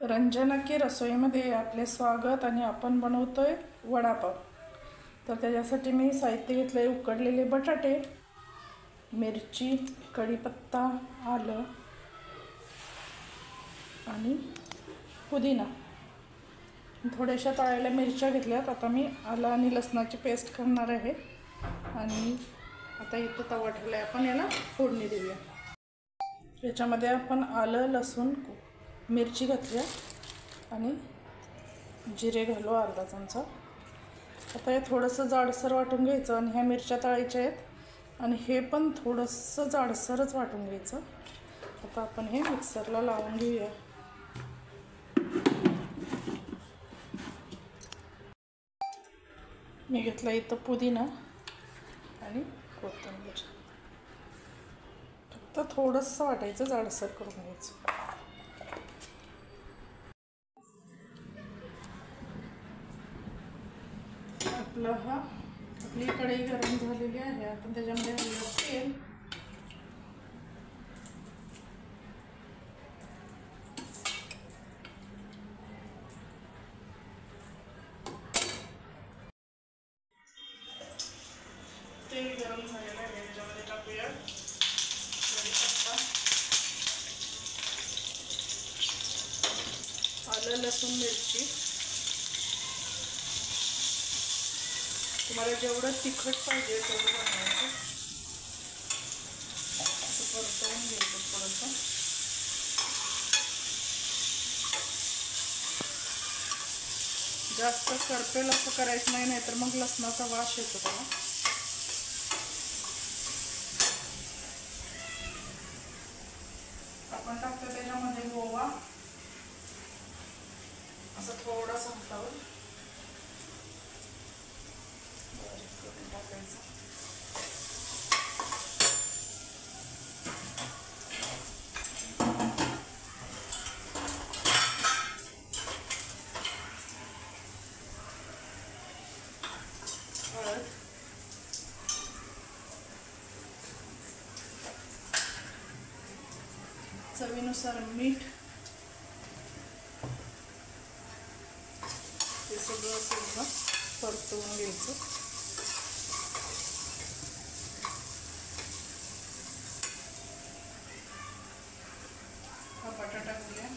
रंजना की रसोईमध्ये आपले स्वागत आणि आपण बनवतोय वडापाव। तर त्याच्यासाठी मी साहित्य घेतले उकडलेले बटाटे, मिरची, कढीपत्ता, आलं आणि पुदिना। थोड्याशा तळलेल्या मिरच्या घेतल्यात। आता मी आलं आणि लसणाची पेस्ट करणार आहे आणि आता इथं तवा ठेवलाय, आपण याला फोडणी देऊया। याच्यामध्ये आपण आलं, लसूण, मिरची घातल्या आणि जिरे घालू अर्धा चमचा। आता हे थोडंसं जाडसर वाटून घ्यायचं आणि ह्या मिरच्या तळायच्या आहेत आणि हे पण थोडंसं जाडसरच वाटून घ्यायचं। आता आपण हे मिक्सरला लावून घेऊया। मी घेतला इथं पुदिना आणि कोथिंबीर, फक्त थोडंसं वाटायचं, जाडसर करून घ्यायचं। आपली कढई गरम झालेली आहे। आपण त्याच्यामध्ये तेल, गरम झालेलं आहे, त्याच्यामध्ये टाकूया कढीपत्ता, आलं, लसूण, मिरची। तुम्हाला जेवढं तिखट पाहिजे तेवढं बनवायचं। असं परतवून घ्यायचं थोडंसं। जास्त करपेल असं करायचं नाही, नाहीतर मग लसणाचा वास येतो त्याला। आपण टाकतो त्याच्यामध्ये ओवा, असं थोडंसं हातावर टाकायचं। हळद, चवीनुसार मीठ, हे सगळं असं परतवून घ्यायचं। हा बटाटा घालूया,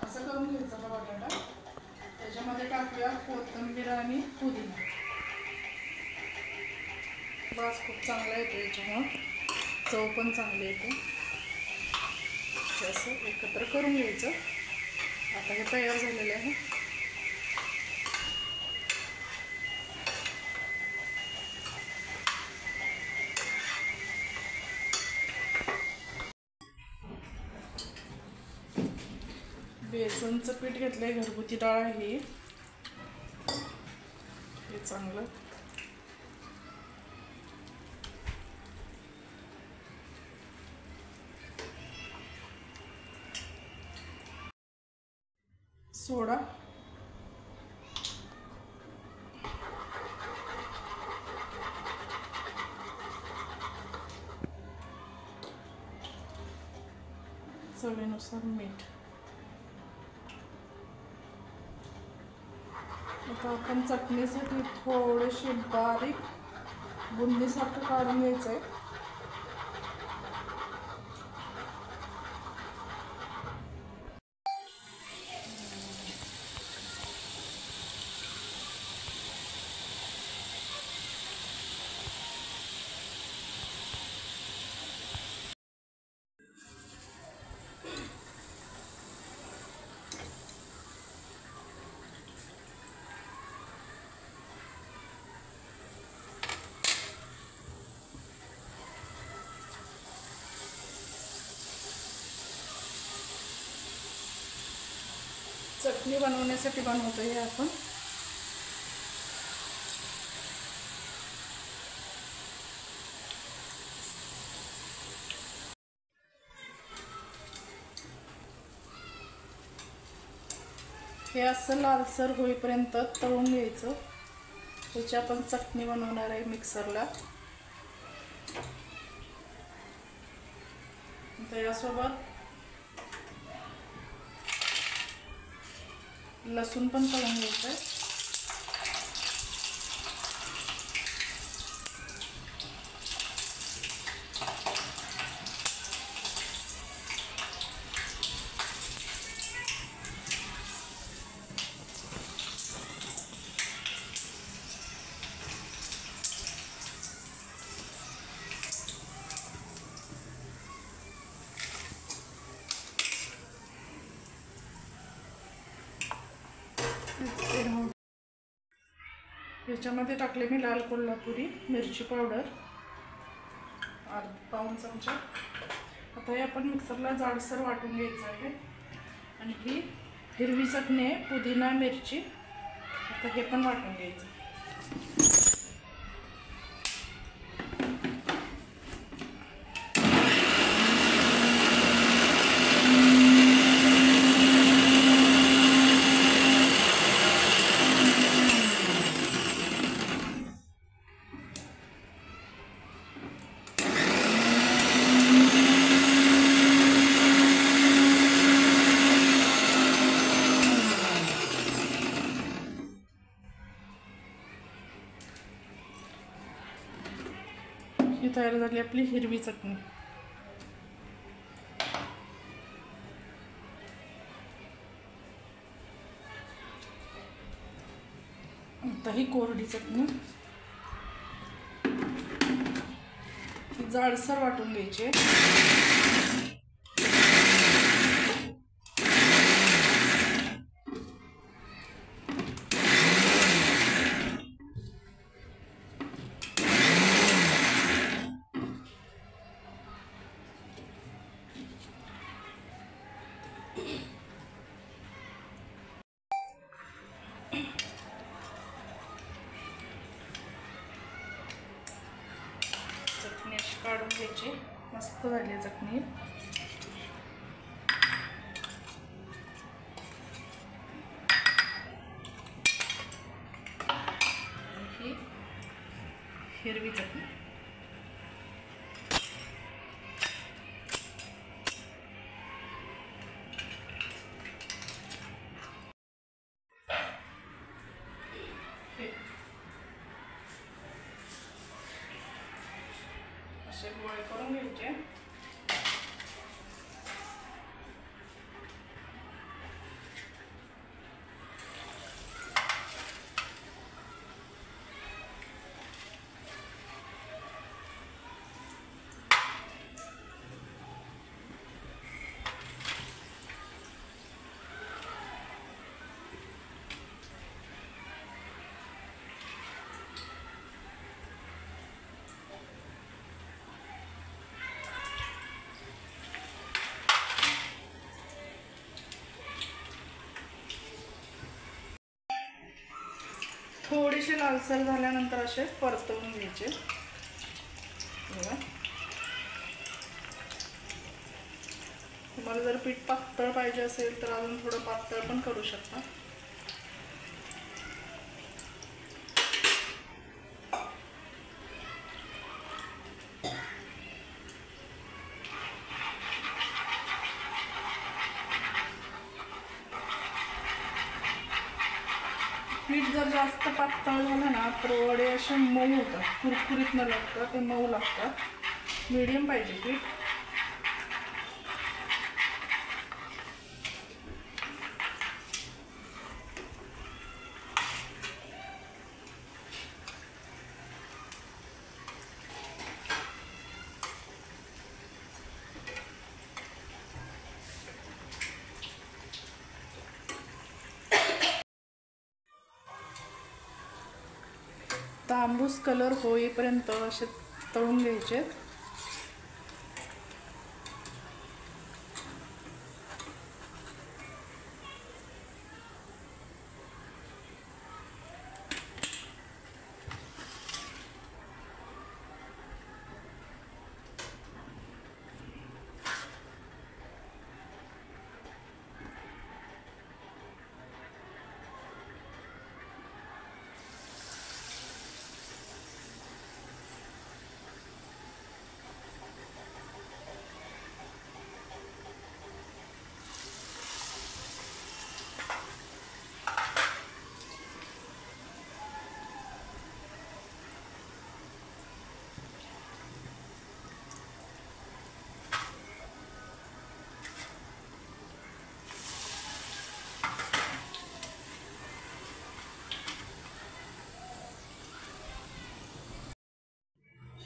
असं करून घ्यायचं हा बटाटा। त्याच्यामध्ये टाकूया कोथिंबीर आणि पुदिना। वास खूप चांगला येतो याच्यामुळं, चव पण चांगली येते। असं एकत्र करून घ्यायचं। आता हे तयार झालेलं आहे। बेसनचं पीठ घेतलंय, घरगुती डाळ आहे हे चांगलं सोडा, चवीनुसार मीठ। आता आपण चटणीसाठी थोडेसे बारीक बुंदीसारखं काढून घ्यायचं आहे। चटणी बनवण्यासाठी बनवतो हे आपण. हे असं लालसर होईपर्यंत तळून घ्यायचं. त्याची आपण चटणी बनवणार आहे मिक्सरला. त्याच्यासोबत लसूण पण तळून घ्यायचं आहे. याच्यामध्ये टाकले मी लाल कोल्हापुरी मिरची पावडर पाऊण चमचा. आता हे आपण मिक्सरला जाडसर वाटून घ्यायचं आहे. आणि ही हिरवी चटणी आहे, पुदिना मिरची. आता हे पण वाटून घ्यायचं. ही तयार झाली आपली हिरवी चटणी. आता ही कोरडी चटणी जाडसर वाटून घ्यायची. चटणी अशी काढून घ्यायची. मस्त झाली आहे चटणी. ही हिरवी चटणी. असे गोळे करून घ्यायचे. थोडेसे लालसर झाल्यानंतर असे परतवून घ्यायचे. बघा, तुम्हाला जर पीठ पातळ पाहिजे असेल तर अजून थोडं पातळ पण करू शकता. पीठ जर जास्त पातळ झालं ना तर वडे असे मऊ होतात, कुरकुरीत न लागतात, ते मऊ लागतात. मीडियम पाहिजे पीठ. तांबूस कलर होईपर्यंत असे तळून घ्यायचे.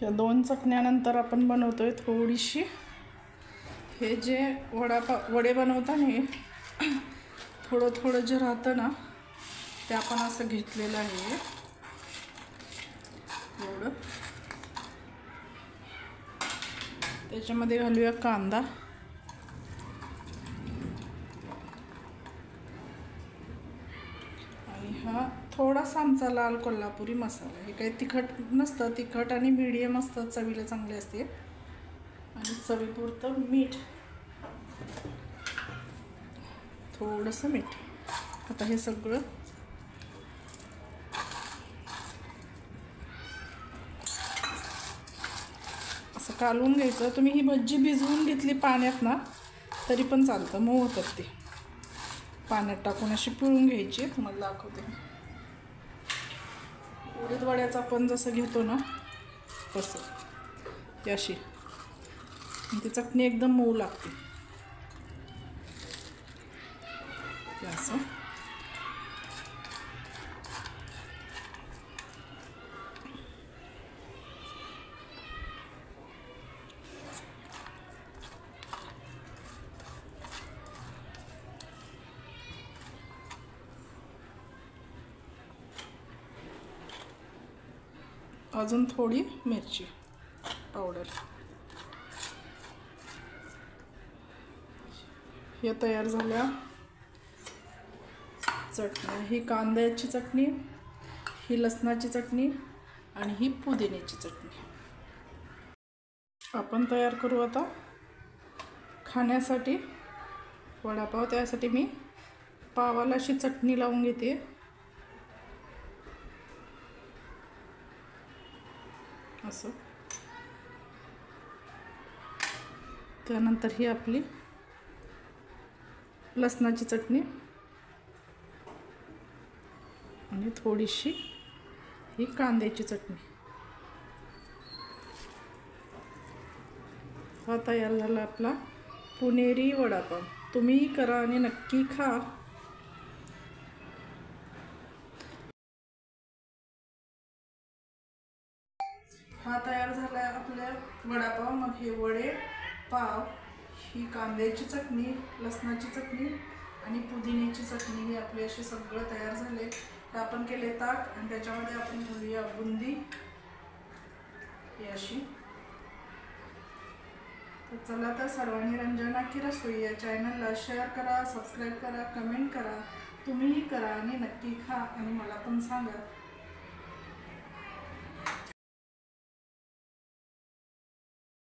या 2 चटण्यानंतर आपण बनवतोय थोडीशी हे जे वडे बनवताना थोडं थोडं जे राहतं ना ते आपण असं घेतलेलं आहे एवढं. त्याच्यामध्ये घालूया कांदा, आणि हा थोडासा आमचा लाल कोल्हापुरी मसाला. हे काही तिखट नसतं, तिखट आणि मीडियम असतं, चवीला चांगले असते. आणि चवीपुरतं मीठ, थोडंसं मीठ. आता हे सगळं असं कालवून घ्यायचं. तुम्ही ही भज्जी भिजवून घेतली पाण्यात ना तरी पण चालतं, मऊ होतात ते. पाण्यात टाकून अशी पिळून घ्यायची. तुम्हाला दाखवते. उडीद वड्याचं आपण जसं घेतो ना तसं अशी. ती चटणी एकदम मऊ लागते असं. अजून थोडी मिरची पावडर. हे तयार झाल्या चटणी. ही कांद्याची चटणी, ही लसणाची चटणी आणि ही पुदिन्याची चटणी. आपण तयार करू आता खाण्यासाठी वडापाव. त्यासाठी मी पावाला अशी चटणी लावून घेते. असं. त्यानंतर ही आपली लसणाची चटणी आणि थोडीशी ही कांद्याची चटणी. हा तयार झाला आपला पुणेरी वडापाव. तुम्हीही करा आणि नक्की खा. हा तयार झाला आपला वडापाव. मग हे वडे, पाव, ही कांद्याची चटणी, लसणाची चटणी आणि पुदिन्याची चटणी, ही आपली असे सगळं तयार झाले. हे आपण केले ताक आणि त्याच्यामध्ये आपण घालूया बुंदी ही अशी. तर चला तर सर्वांनी रंजना की रसोई या चॅनलला शेअर करा, सबस्क्राईब करा, कमेंट करा. तुम्हीही करा आणि नक्की खा आणि मला पण सांगा.